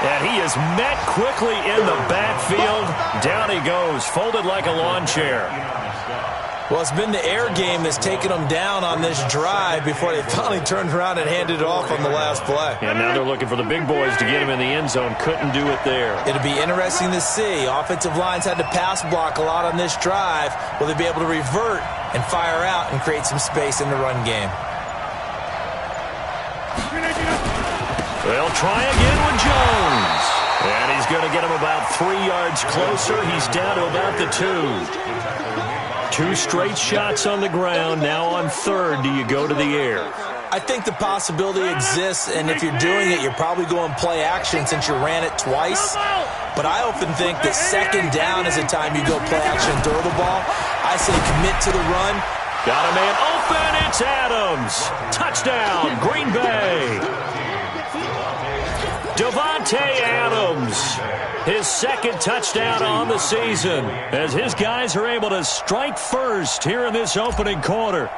And he is met quickly in the backfield. Down he goes, folded like a lawn chair. Well, it's been the air game that's taken them down on this drive before they finally turned around and handed it off on the last play. And now they're looking for the big boys to get him in the end zone. Couldn't do it there. It'll be interesting to see. Offensive lines had to pass block a lot on this drive. Will they be able to revert and fire out and create some space in the run game? They'll try again with Jones. And he's going to get him about 3 yards closer. He's down to about the 2. 2 straight shots on the ground. Now on third, do you go to the air? I think the possibility exists, and if you're doing it, you're probably going play action since you ran it twice. But I often think that second down is the time you go play action and throw the ball. I say commit to the run. Got a man open. It's Adams. Touchdown, Green Bay. Davante Adams, his second touchdown on the season, as his guys are able to strike first here in this opening quarter.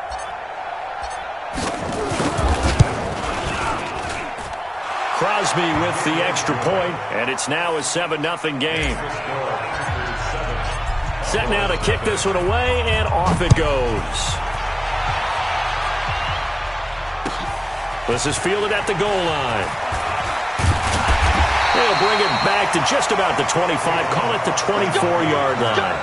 Crosby with the extra point, and it's now a 7-0 game. Set now to kick this one away, and off it goes. This is fielded at the goal line. They'll bring it back to just about the 25. Call it the 24-yard line.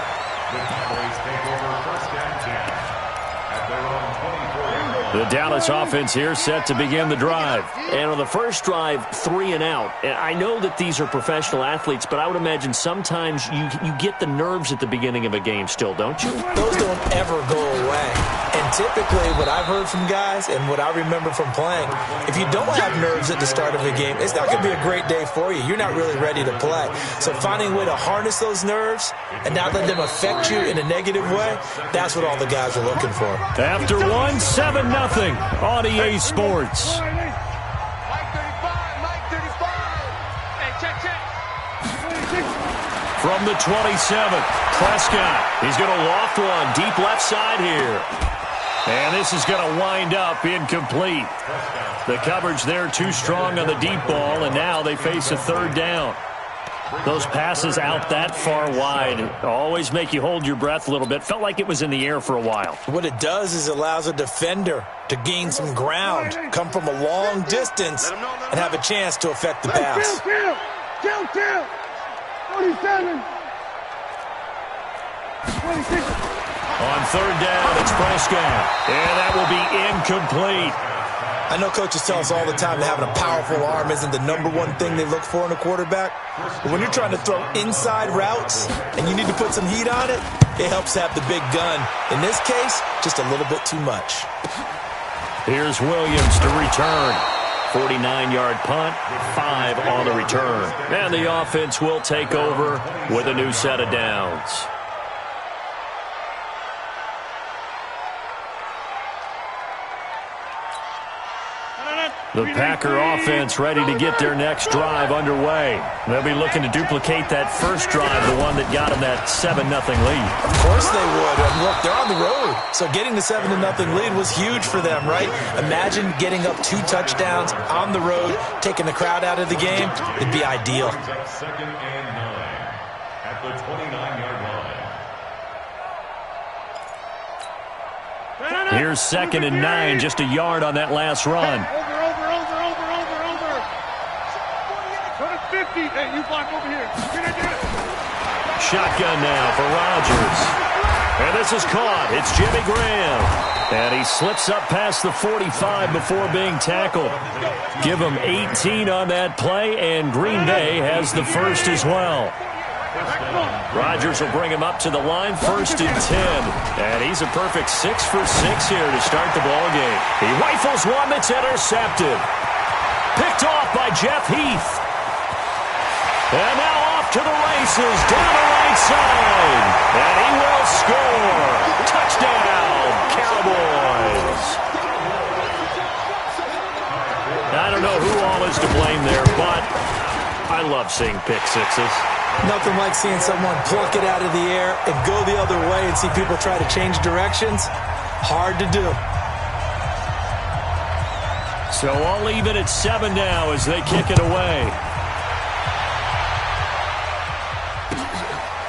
The Dallas offense here set to begin the drive. And on the first drive, 3 and out. And I know that these are professional athletes, but I would imagine sometimes you get the nerves at the beginning of a game still, don't you? Those don't ever go away. And typically what I've heard from guys and what I remember from playing, if you don't have nerves at the start of a game, it's not going to be a great day for you. You're not really ready to play. So finding a way to harness those nerves and not let them affect you in a negative way, that's what all the guys are looking for. After 7-0 on EA Sports. From the 27, Prescott. He's going to loft one deep left side here. And this is going to wind up incomplete. The coverage there too strong on the deep ball, and now they face a third down. Those passes out that far wide always make you hold your breath a little bit. Felt like it was in the air for a while. What it does is it allows a defender to gain some ground, come from a long distance, and have a chance to affect the pass. 47. On third down, it's Prescott. And that will be incomplete. I know coaches tell us all the time that having a powerful arm isn't the #1 thing they look for in a quarterback. But when you're trying to throw inside routes and you need to put some heat on it, it helps to have the big gun. In this case, just a little bit too much. Here's Williams to return. 49-yard punt, 5 on the return. And the offense will take over with a new set of downs. The Packer offense ready to get their next drive underway. They'll be looking to duplicate that first drive, the one that got them that 7-0 lead. Of course they would. And look, they're on the road. So getting the 7-0 lead was huge for them, right? Imagine getting up 2 touchdowns on the road, taking the crowd out of the game. It'd be ideal. Second and 9 at the 29-yard line. Here's 2nd and 9, just a yard on that last run. Over. 50. Hey, you block over here. Shotgun now for Rodgers. And this is caught. It's Jimmy Graham. And he slips up past the 45 before being tackled. Give him 18 on that play, and Green Bay has the first as well. Rodgers will bring him up to the line, 1st and 10. And he's a perfect 6 for 6 here to start the ballgame. He rifles one that's intercepted. Picked off by Jeff Heath. And now off to the races, down the right side. And he will score. Touchdown, Cowboys. I don't know who all is to blame there, but I love seeing pick sixes. Nothing like seeing someone pluck it out of the air and go the other way and see people try to change directions. Hard to do. So I'll leave it at 7 now as they kick it away.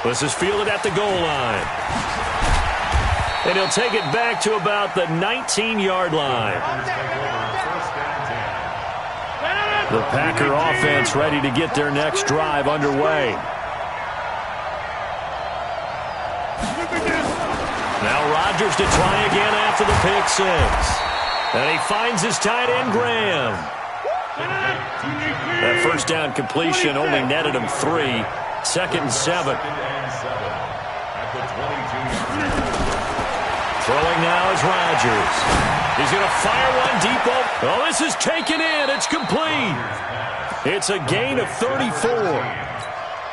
This is fielded at the goal line. And he'll take it back to about the 19-yard line. The Packer offense ready to get their next drive underway. Now Rodgers to try again after the pick six. And he finds his tight end, Graham. That first down completion only netted him 3. 2nd and 7. Throwing now is Rodgers. He's going to fire one deep. Oh, this is taken in. It's complete. It's a gain of 34.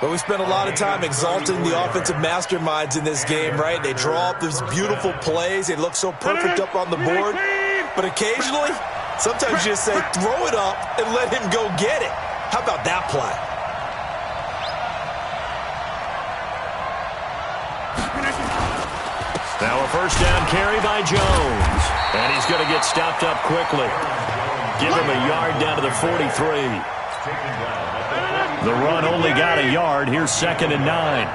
Well, we spent a lot of time exalting the offensive masterminds in this game, right? They draw up these beautiful plays. They look so perfect up on the board. But occasionally, sometimes you just say, throw it up and let him go get it. How about that play? Now a first down carry by Jones. And he's going to get stopped up quickly. Give him a yard down to the 43. The run only got a yard. Here's 2nd and 9.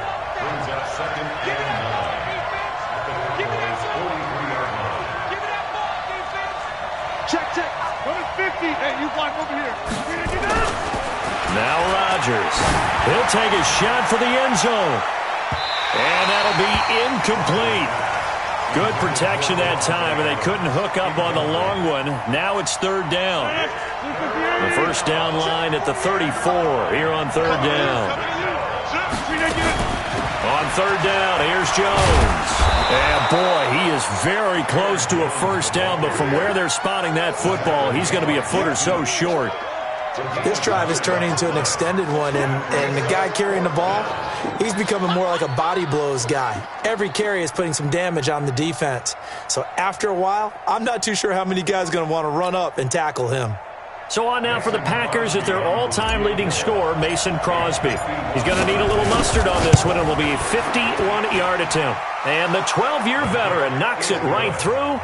Check. Number 50. Hey, you block over here. Now Rodgers. He'll take a shot for the end zone. And that'll be incomplete. Good protection that time, and they couldn't hook up on the long one. Now it's 3rd down. The first down line at the 34 here on 3rd down. On 3rd down, here's Jones. And boy, he is very close to a first down, but from where they're spotting that football, he's going to be a foot or so short. This drive is turning into an extended one, and the guy carrying the ball, he's becoming more like a body blows guy. Every carry is putting some damage on the defense. So after a while, I'm not too sure how many guys are going to want to run up and tackle him. So on now for the Packers at their all-time leading scorer, Mason Crosby. He's going to need a little mustard on this one. It will be a 51-yard attempt. And the 12-year veteran knocks it right through.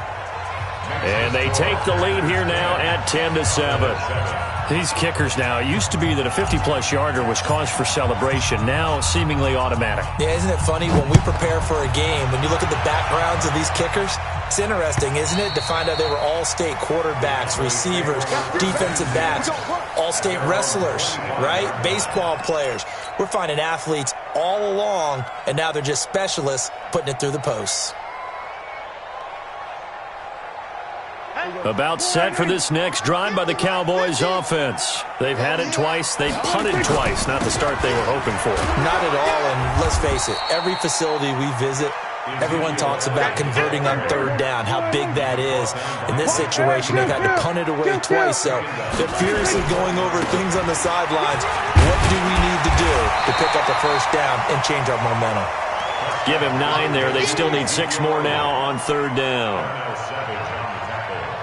And they take the lead here now at 10-7. These kickers now, it used to be that a 50-plus yarder was cause for celebration. Now seemingly automatic. Yeah, isn't it funny when we prepare for a game, when you look at the backgrounds of these kickers, it's interesting, isn't it, to find out they were all-state quarterbacks, receivers, defensive backs, all-state wrestlers, right? Baseball players. We're finding athletes all along, and now they're just specialists putting it through the posts. About set for this next drive by the Cowboys offense. They've had it twice. They've punted twice. Not the start they were hoping for. Not at all, and let's face it, every facility we visit, everyone talks about converting on 3rd down, how big that is. In this situation, they've had to punt it away twice, so they're furiously going over things on the sidelines. What do we need to do to pick up a first down and change our momentum? Give him 9 there. They still need 6 more now on 3rd down.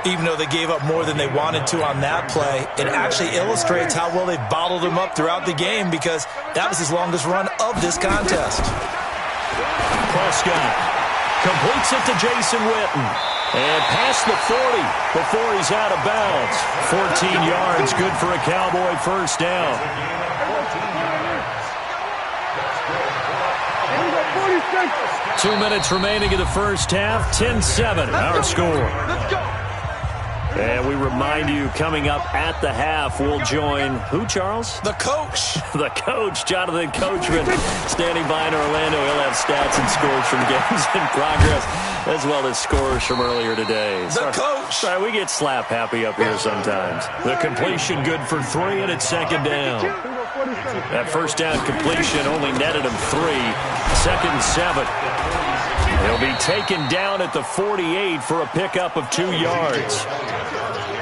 Even though they gave up more than they wanted to on that play, it actually illustrates how well they bottled him up throughout the game, because that was his longest run of this contest. Prescott completes it to Jason Witten. And past the 40 before he's out of bounds. 14 yards, good for a Cowboy first down. 2 minutes remaining in the first half. 10-7, our score. And we remind you, coming up at the half, we'll join who, Charles? The coach. The coach, Jonathan Coachman, standing by in Orlando. He'll have stats and scores from games in progress, as well as scores from earlier today. The coach. Sorry, we get slap happy up here sometimes. The completion good for 3, and it's 2nd down. That first down completion only netted him 3. 2nd and 7. He'll be taken down at the 48 for a pickup of 2 yards.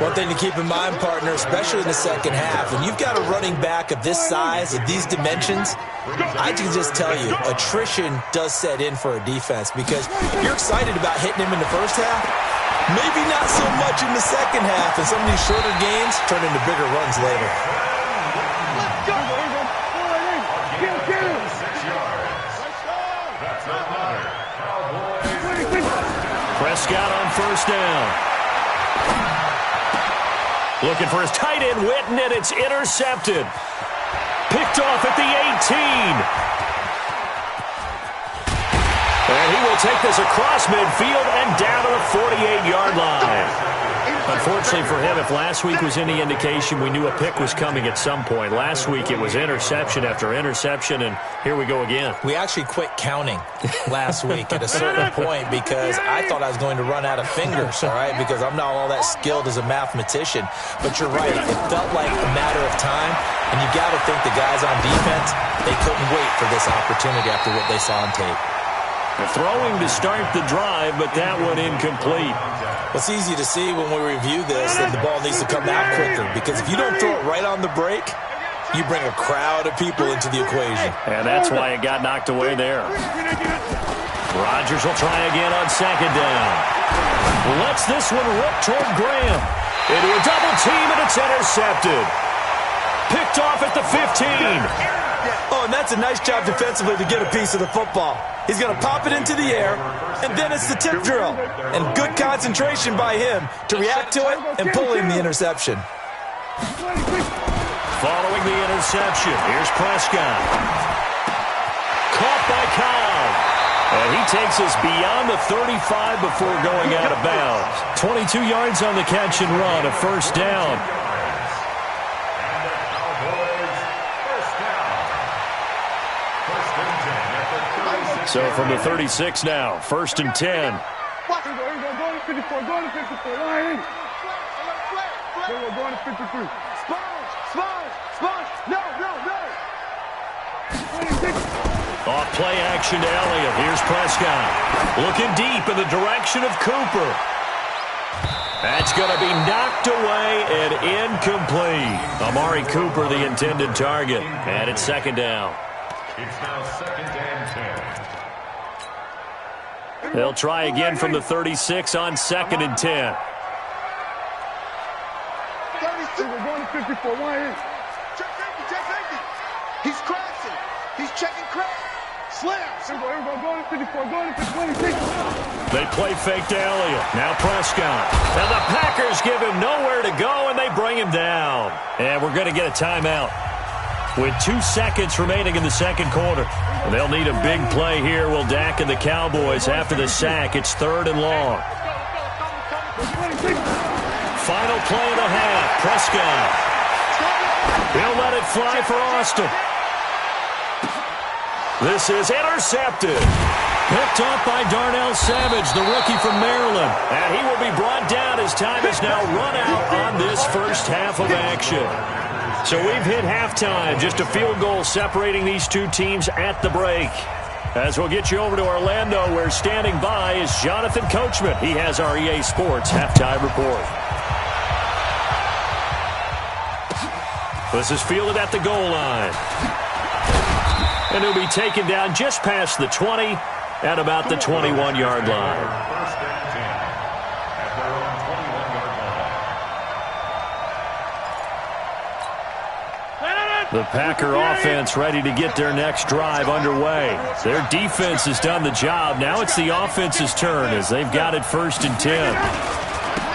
One thing to keep in mind, partner, especially in the second half, when you've got a running back of this size, of these dimensions, I can just tell you, attrition does set in for a defense, because you're excited about hitting him in the first half, maybe not so much in the second half, and some of these shorter gains turn into bigger runs later. Prescott on first down. Looking for his tight end, Witten, and it's intercepted. Picked off at the 18. And he will take this across midfield and down to the 48-yard line. Unfortunately for him, if last week was any indication, we knew a pick was coming at some point. Last week it was interception after interception, and here we go again. We actually quit counting last week at a certain point because I thought I was going to run out of fingers, all right, because I'm not all that skilled as a mathematician. But you're right. It felt like a matter of time, and you got to think the guys on defense, they couldn't wait for this opportunity after what they saw on tape. Throwing to start the drive, but that one incomplete. It's easy to see when we review this that the ball needs to come out quicker because if you don't throw it right on the break, you bring a crowd of people into the equation. And that's why it got knocked away there. Rodgers will try again on second down. Lets this one rip toward Graham. Into a double team, and it's intercepted. Picked off at the 15. Oh, and that's a nice job defensively to get a piece of the football. He's going to pop it into the air, and then it's the tip drill. And good concentration by him to react to it and pull in the interception. Following the interception, here's Prescott. Caught by Cobb. And he takes us beyond the 35 before going out of bounds. 22 yards on the catch and run, a first down. So from the 36 now, first and 10. Go to 54, go to 54. Go to 53. Sponge. No. Off play action to Elliott. Here's Prescott. Looking deep in the direction of Cooper. That's going to be knocked away and incomplete. Amari Cooper, the intended target. And it's second down. It's now second and 10. They'll try again from the 36 on second and 10. 36. We're going to 54. Check safety. He's crashing. He's checking crash. Slams. Here we go. Go to 54. Go to 26. They play fake to Elliott. Now Prescott. And the Packers give him nowhere to go, and they bring him down. And we're going to get a timeout with 2 seconds remaining in the second quarter. And they'll need a big play here. Will Dak and the Cowboys after the sack. It's third and long. Final play of the half. Prescott. He'll let it fly for Austin. This is intercepted. Picked off by Darnell Savage, the rookie from Maryland. And he will be brought down as time has now run out on this first half of action. So we've hit halftime. Just a field goal separating these two teams at the break. As we'll get you over to Orlando, where standing by is Jonathan Coachman. He has our EA Sports halftime report. This is fielded at the goal line. And he'll be taken down just past the 20 at about the 21-yard line. First and 10 at their own 21-yard line. The Packer offense ready to get their next drive underway. Their defense has done the job. Now it's the offense's turn as they've got it first and 10.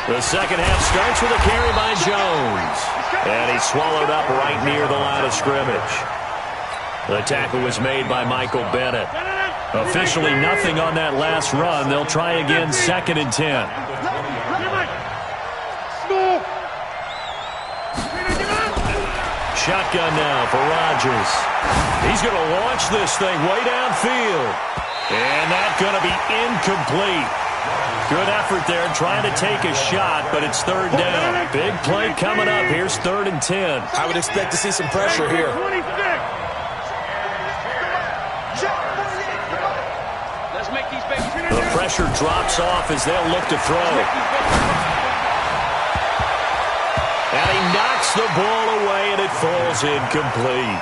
The second half starts with a carry by Jones. And he's swallowed up right near the line of scrimmage. The tackle was made by Michael Bennett. Officially nothing on that last run. They'll try again second and 10. Shotgun now for Rodgers. He's going to launch this thing way downfield. And that's going to be incomplete. Good effort there trying to take a shot, but it's third down. Big play coming up. Here's third and 10. I would expect to see some pressure here. The pressure drops off as they'll look to throw. And he knocks the ball away, and it falls incomplete.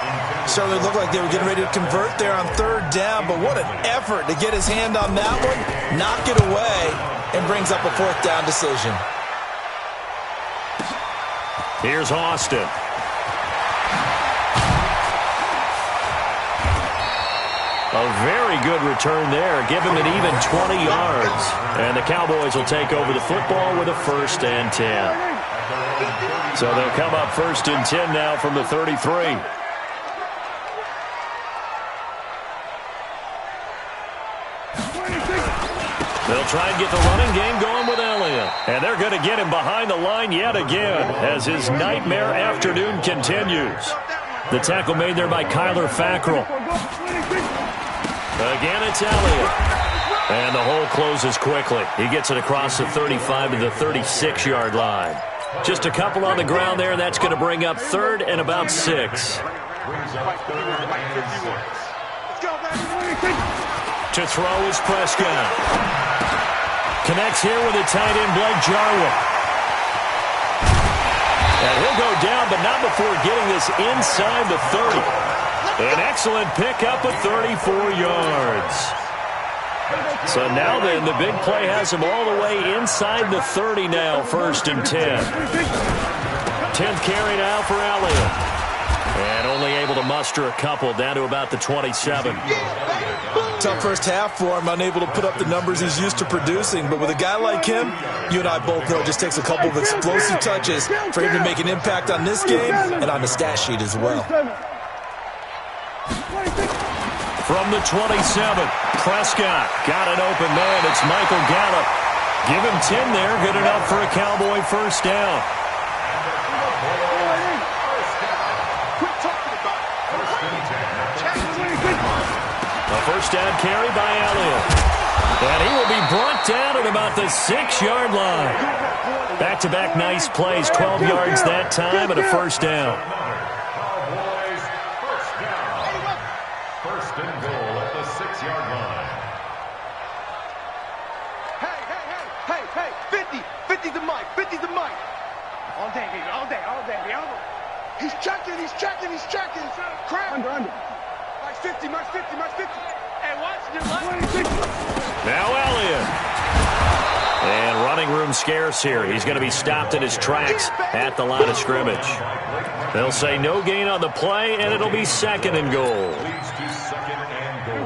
Certainly looked like they were getting ready to convert there on third down, but what an effort to get his hand on that one, knock it away, and brings up a fourth down decision. Here's Austin. A very good return there. Give him an even 20 yards. And the Cowboys will take over the football with a first and 10. So they'll come up first and 10 now from the 33. They'll try and get the running game going with Elliott. And they're going to get him behind the line yet again as his nightmare afternoon continues. The tackle made there by Kyler Fackrell. Again, it's Elliott. And the hole closes quickly. He gets it across the 35 to the 36-yard line. Just a couple on the ground there. That's going to bring up 3rd and about 6. To throw is Prescott. Connects here with a tight end, Blake Jarwin. And he'll go down, but not before getting this inside the 30. An excellent pickup of 34 yards. So now then, the big play has him all the way inside the 30 now, 1st and 10. 10th carry now for Elliott. And only able to muster a couple down to about the 27. Tough first half for him, unable to put up the numbers he's used to producing. But with a guy like him, you and I both know it just takes a couple of explosive touches for him to make an impact on this game and on the stat sheet as well. From the 27, Prescott got an open man. It's Michael Gallup. Give him 10 there. Good enough for a Cowboy first down. A first down carry by Elliott. And he will be brought down at about the 6-yard line. Back-to-back nice plays. 12 yards that time and a first down. First and goal at the 6-yard line. Hey, 50. 50's the mic. 50's the mic. All day, baby. All day. He's checking. Crap. Under. Max 50. Hey, watch your line. Now Elliott. And running room scarce here. He's going to be stopped in his tracks at the line of scrimmage. They'll say no gain on the play, and it'll be 2nd and goal.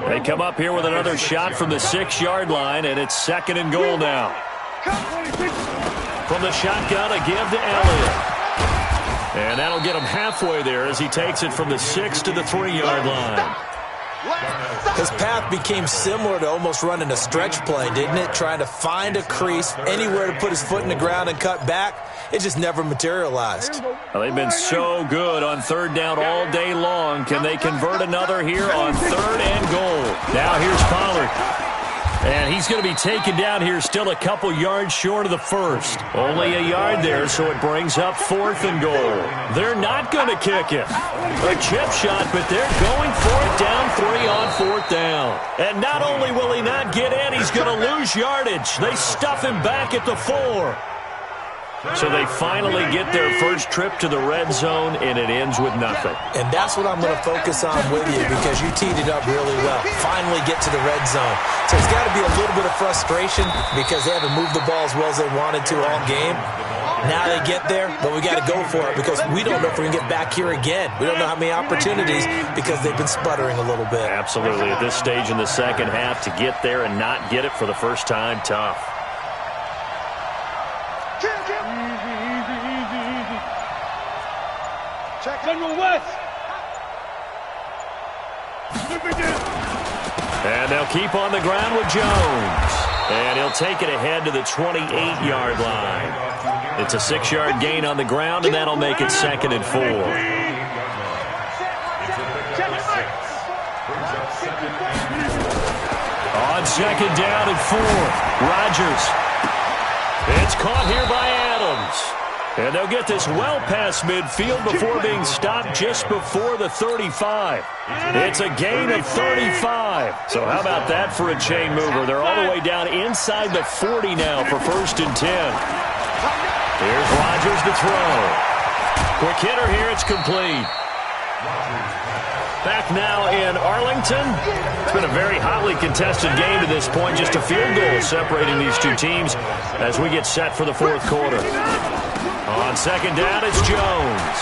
They come up here with another shot from the 6-yard line, and it's 2nd and goal now. From the shotgun, a give to Elliott. And that'll get him halfway there as he takes it from the 6 to the 3-yard line. His path became similar to almost running a stretch play, didn't it? Trying to find a crease, anywhere to put his foot in the ground and cut back. It just never materialized. Well, they've been so good on 3rd down all day long. Can they convert another here on 3rd and goal? Now here's Pollard. And he's going to be taken down here still a couple yards short of the 1st. Only a yard there, so it brings up 4th and goal. They're not going to kick it. A chip shot, but they're going for it down 3 on 4th down. And not only will he not get in, he's going to lose yardage. They stuff him back at the 4. So they finally get their first trip to the red zone, and it ends with nothing. And that's what I'm going to focus on with you because you teed it up really well. Finally get to the red zone. So it's got to be a little bit of frustration because they haven't moved the ball as well as they wanted to all game. Now they get there, but we got to go for it because we don't know if we can get back here again. We don't know how many opportunities because they've been sputtering a little bit. Absolutely. At this stage in the second half, to get there and not get it for the first time, tough. General West. And they'll keep on the ground with Jones. And he'll take it ahead to the 28-yard line. It's a 6-yard gain on the ground, and that'll make it 2nd and 4. On 2nd down and 4, Rodgers. It's caught here by Adams. And they'll get this well past midfield before being stopped just before the 35. It's a gain of 35. So how about that for a chain mover? They're all the way down inside the 40 now for 1st and 10. Here's Rodgers to throw. Quick hitter here, it's complete. Back now in Arlington. It's been a very hotly contested game to this point. Just a field goal separating these two teams as we get set for the 4th quarter. On 2nd down, it's Jones.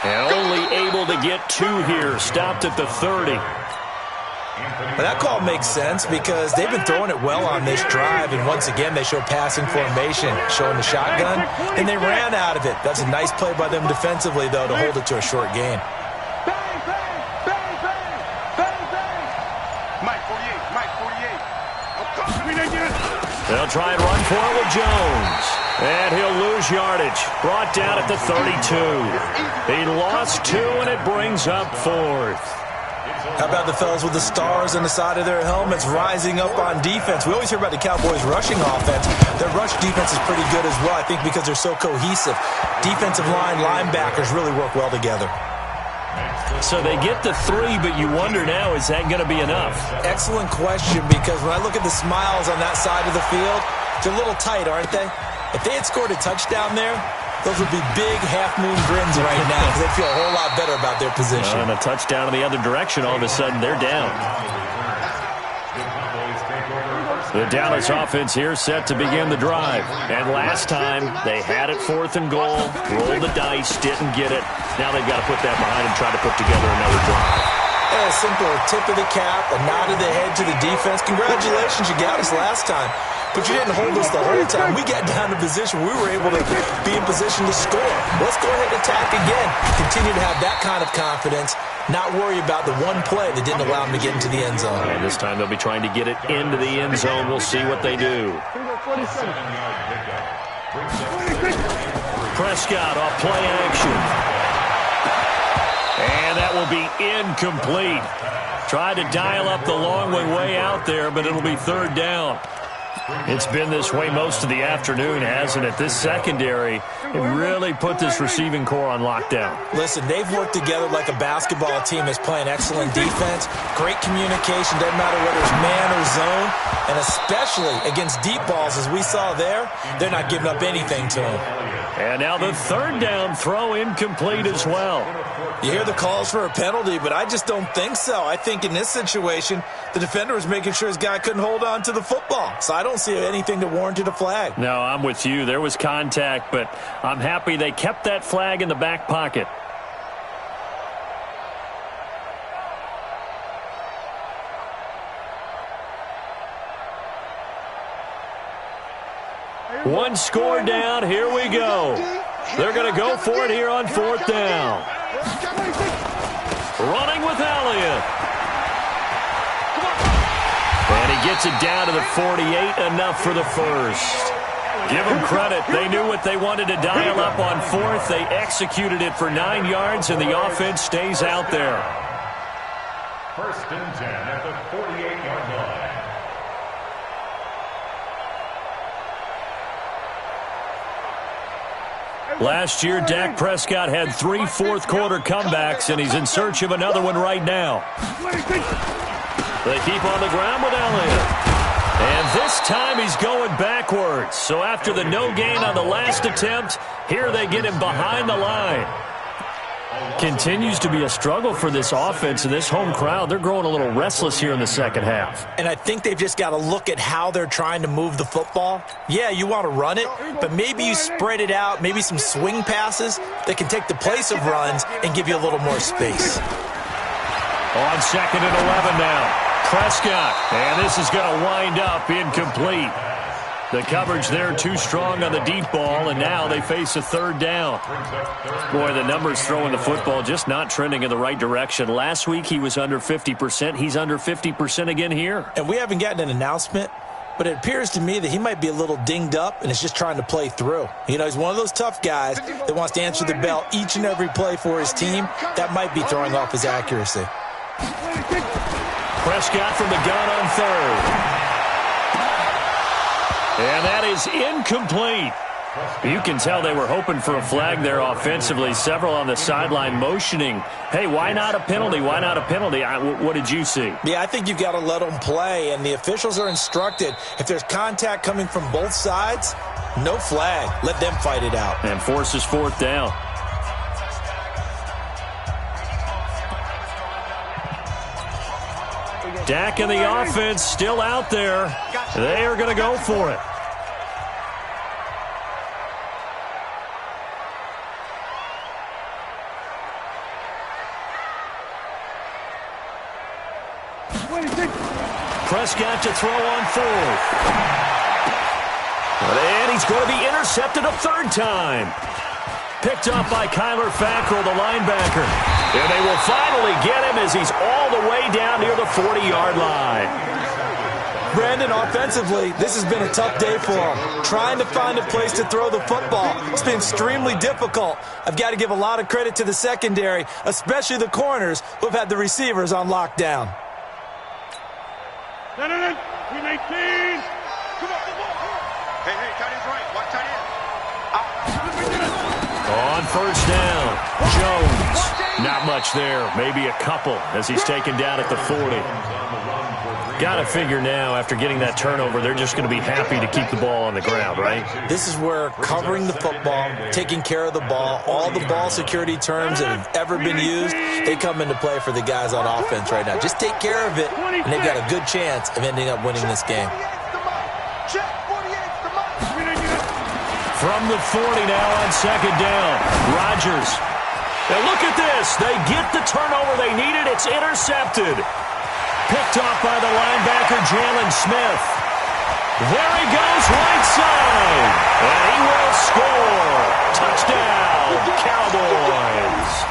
And only able to get 2 here. Stopped at the 30. But that call makes sense because they've been throwing it well on this drive. And once again, they show passing formation, showing the shotgun. And they ran out of it. That's a nice play by them defensively, though, to hold it to a short gain. Mike 48. They'll try and run for it with Jones. And he'll lose yardage. Brought down at the 32. He lost 2, and it brings up 4th. How about the fellas with the stars on the side of their helmets rising up on defense? We always hear about the Cowboys' rushing offense. Their rush defense is pretty good as well, I think, because they're so cohesive. Defensive line, linebackers really work well together. So they get the 3, but you wonder now, is that going to be enough? Excellent question, because when I look at the smiles on that side of the field, they're a little tight, aren't they? If they had scored a touchdown there, those would be big half-moon grins right now because they feel a whole lot better about their position. And a touchdown in the other direction, all of a sudden, they're down. The Dallas offense here set to begin the drive. And last time, they had it 4th and goal, rolled the dice, didn't get it. Now they've got to put that behind and try to put together another drive. A simple tip of the cap, a nod of the head to the defense. Congratulations, you got us last time. But you didn't hold us the whole time. We got down to position. We were able to be in position to score. Let's go ahead and attack again. Continue to have that kind of confidence. Not worry about the one play that didn't allow them to get into the end zone. And this time they'll be trying to get it into the end zone. We'll see what they do. Prescott off play action. And that will be incomplete. Tried to dial up the long way out there, but it'll be 3rd down. It's been this way most of the afternoon, hasn't it? This secondary really put this receiving core on lockdown. Listen, they've worked together like a basketball team that's playing excellent defense. Great communication, doesn't matter whether it's man or zone. And especially against deep balls, as we saw there, they're not giving up anything to them. And now the 3rd down throw incomplete as well. You hear the calls for a penalty, but I just don't think so. I think in this situation, the defender was making sure his guy couldn't hold on to the football. So I don't see anything that warranted a flag. No, I'm with you. There was contact, but I'm happy they kept that flag in the back pocket. One score down. Here we go. They're going to go for it here on 4th down. Running with Elliott. And he gets it down to the 48, enough for the first. Give them credit. They knew what they wanted to dial up on 4th. They executed it for 9 yards, and the offense stays out there. 1st and 10 at the 48-yard line. Last year, Dak Prescott had 3 fourth-quarter comebacks, and he's in search of another one right now. They keep on the ground with Elliott. And this time he's going backwards. So after the no gain on the last attempt, here they get him behind the line. Continues to be a struggle for this offense and this home crowd. They're growing a little restless here in the second half. And I think they've just got to look at how they're trying to move the football. Yeah, you want to run it, but maybe you spread it out, maybe some swing passes that can take the place of runs and give you a little more space. On 2nd and 11 now. Prescott, and this is going to wind up incomplete. The coverage there too strong on the deep ball, and now they face a 3rd down. Boy, the numbers throwing the football just not trending in the right direction. Last week he was under 50%. He's under 50% again here. And we haven't gotten an announcement, but it appears to me that he might be a little dinged up and is just trying to play through. You know, he's one of those tough guys that wants to answer the bell each and every play for his team. That might be throwing off his accuracy. Prescott from the gun on 3rd. And that is incomplete. You can tell they were hoping for a flag there offensively. Several on the sideline motioning, hey, why not a penalty? Why not a penalty? What did you see? Yeah, I think you've got to let them play, and the officials are instructed, if there's contact coming from both sides, no flag. Let them fight it out. And forces 4th down. Dak and the offense still out there. They are going to go for it. Prescott to throw on 4th. And he's going to be intercepted a 3rd time. Picked up by Kyler Fackrell, the linebacker. And they will finally get him as he's all the way down near the 40-yard line. Brandon, offensively, this has been a tough day for him. Trying to find a place to throw the football. It's been extremely difficult. I've got to give a lot of credit to the secondary, especially the corners who've had the receivers on lockdown. We make teams. Come on. Hey, tight end's right. Watch tight end. On first down, Jones. Not much there. Maybe a couple as he's taken down at the 40. Got to figure now, after getting that turnover, they're just going to be happy to keep the ball on the ground, right? This is where covering the football, taking care of the ball, all the ball security terms that have ever been used, they come into play for the guys on offense right now. Just take care of it, and they've got a good chance of ending up winning this game. From the 40 now on second down, Rodgers. Now look at this. They get the turnover they needed. It's intercepted. Picked off by the linebacker, Jalen Smith. There he goes, right side. And he will score. Touchdown, Cowboys.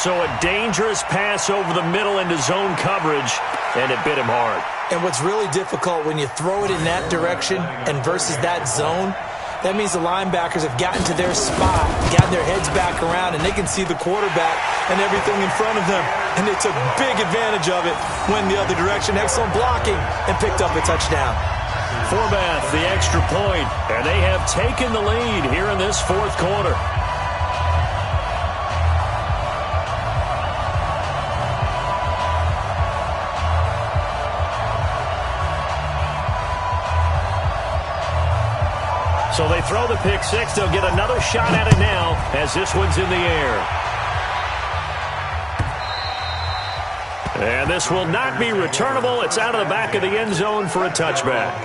So a dangerous pass over the middle into zone coverage, and it bit him hard. And what's really difficult when you throw it in that direction and versus that zone, that means the linebackers have gotten to their spot, gotten their heads back around, and they can see the quarterback and everything in front of them. And they took big advantage of it, went the other direction, excellent blocking, and picked up a touchdown. Forbath, the extra point, and they have taken the lead here in this fourth quarter. So they throw the pick six. They'll get another shot at it now as this one's in the air. And this will not be returnable. It's out of the back of the end zone for a touchback.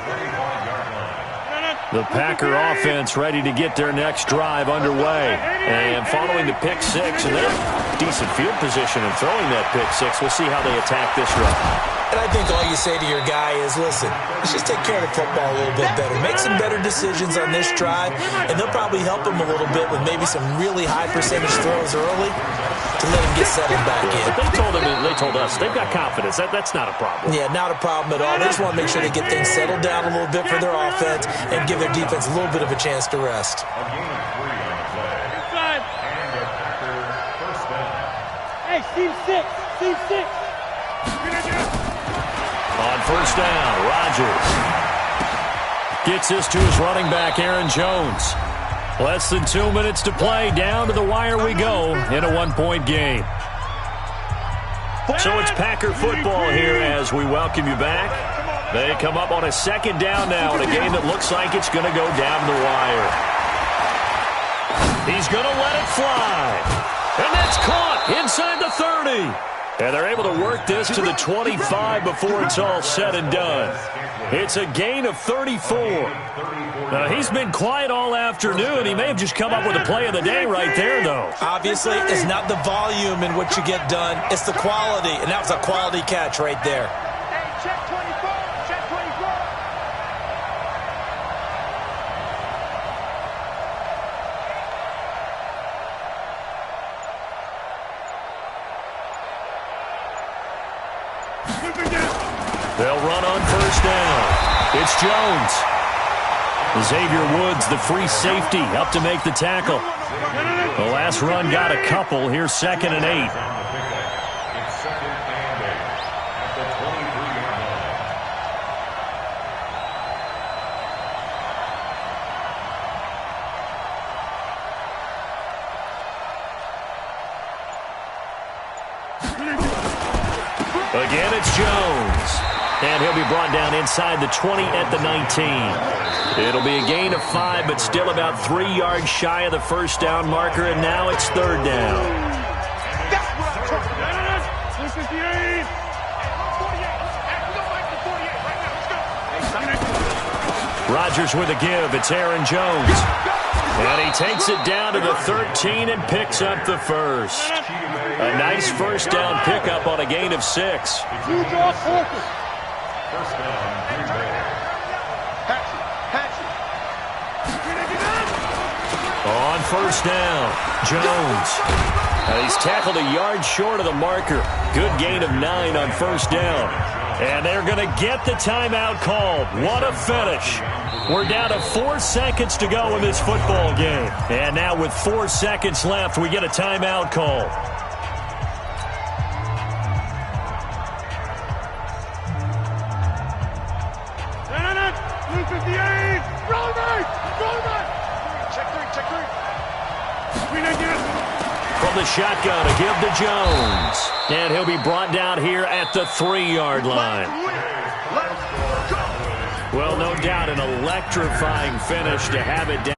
The Packer offense ready to get their next drive underway. And following the pick six, and they're in decent field position in throwing that pick six. We'll see how they attack this run. And I think all you say to your guy is, listen, let's just take care of the football a little bit better. Make some better decisions on this drive, and they'll probably help him a little bit with maybe some really high percentage throws early to let him get settled back in. But they told us they've got confidence. That's not a problem. Yeah, not a problem at all. They just want to make sure they get things settled down a little bit for their offense and give their defense a little bit of a chance to rest. Hey, Steve 6. On first down, Rodgers gets this to his running back, Aaron Jones. Less than 2 minutes to play. Down to the wire we go in a one-point game. So it's Packer football here as we welcome you back. They come up on a second down now in a game that looks like it's going to go down the wire. He's going to let it fly. And that's caught inside the 30. And they're able to work this to the 25 before it's all said and done. It's a gain of 34. He's been quiet all afternoon. He may have just come up with a play of the day right there, though. Obviously, it's not the volume in what you get done. It's the quality, and that was a quality catch right there. Hey, check 24. Check 24. They'll run on first down. It's Jones. Xavier Woods, the free safety, up to make the tackle. The last run got a couple. Here's 2nd and 8. It's 2nd and 8 at the 23-yard line. Again, it's Jones. And he'll be brought down inside the 20 at the 19. It'll be a gain of 5, but still about 3 yards shy of the first down marker, and now it's third down. Rodgers with a give. It's Aaron Jones. And he takes it down to the 13 and picks up the first. A nice first down pickup on a gain of 6. First down, Green Bay. On first down, Jones. He's tackled a yard short of the marker. Good gain of 9 on first down. And they're going to get the timeout called. What a finish. We're down to 4 seconds to go in this football game. And now with 4 seconds left, we get a timeout call. From the shotgun, a give to Jones. And he'll be brought down here at the 3-yard line. Well, no doubt an electrifying finish to have it down.